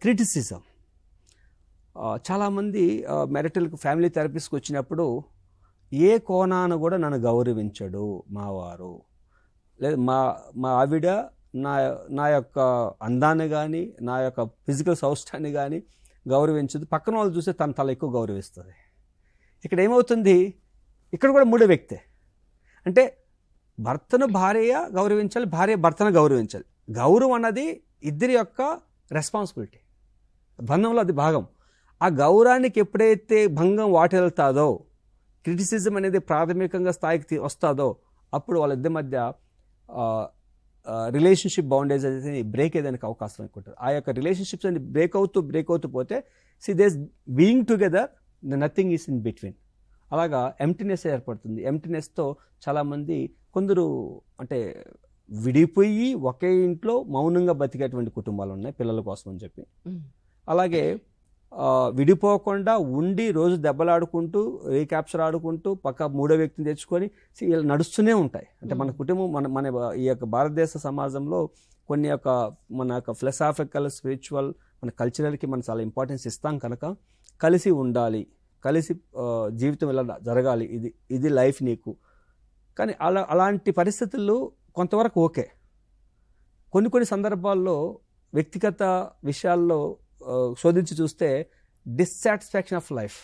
Criticism. చాలామంది marital family థెరపిస్ట్కి వచ్చినప్పుడు ఏ కోణాన కూడా నన్ను గౌరవించడు మా వారు, లేదు మా ఆవిడ నా యొక్క అందాన్ని కానీ నా యొక్క ఫిజికల్ సౌష్ఠాన్ని కానీ గౌరవించదు, పక్కన వాళ్ళు చూస్తే తల ఎక్కువ గౌరవిస్తుంది. ఇక్కడ ఏమవుతుంది, ఇక్కడ కూడా మూడో వ్యక్తే. అంటే భర్తను భార్య గౌరవించాలి, భార్య భర్తను గౌరవించాలి. గౌరవం అన్నది ఇద్దరి యొక్క రెస్పాన్సిబిలిటీ, బంధంలో అది భాగం. ఆ గౌరవానికి ఎప్పుడైతే భంగం వాటిల్తాదో, క్రిటిసిజం అనేది ప్రాథమికంగా స్థాయికి వస్తుందో, అప్పుడు వాళ్ళిద్దరి మధ్య రిలేషన్షిప్ బౌండరీస్ అనేది బ్రేక్ అయ్యేదానికి అవకాశం అనుకుంటారు. ఆ యొక్క రిలేషన్షిప్స్ అని బ్రేక్ అవుతూ పోతే these being together, nothing is in between. అలాగా ఎంప్టీనెస్ ఏర్పడుతుంది. ఎంప్టీనెస్తో చాలామంది కొందరు అంటే విడిపోయి ఒకే ఇంట్లో మౌనంగా బతికేటువంటి కుటుంబాలు ఉన్నాయి పిల్లల కోసం అని చెప్పి. అలాగే విడిపోకుండా ఉండి రోజు దెబ్బలాడుకుంటూ రీక్యాప్చర్ ఆడుకుంటూ పక్క మూడో వ్యక్తిని తెచ్చుకొని ఇలా నడుస్తూనే ఉంటాయి. అంటే మన కుటుంబం మన ఈ యొక్క భారతదేశ సమాజంలో కొన్ని మన యొక్క ఫిలసాఫికల్, స్పిరిచువల్, మన కల్చరల్కి మనం చాలా ఇంపార్టెన్స్ ఇస్తాం కనుక కలిసి ఉండాలి, కలిసి జీవితం ఇలా జరగాలి, ఇది లైఫ్ నీకు. కానీ అలాంటి పరిస్థితుల్లో కొంతవరకు ఓకే. కొన్ని సందర్భాల్లో వ్యక్తిగత విషయాల్లో శోధించి చూస్తే డిస్సాటిస్ఫాక్షన్ ఆఫ్ లైఫ్,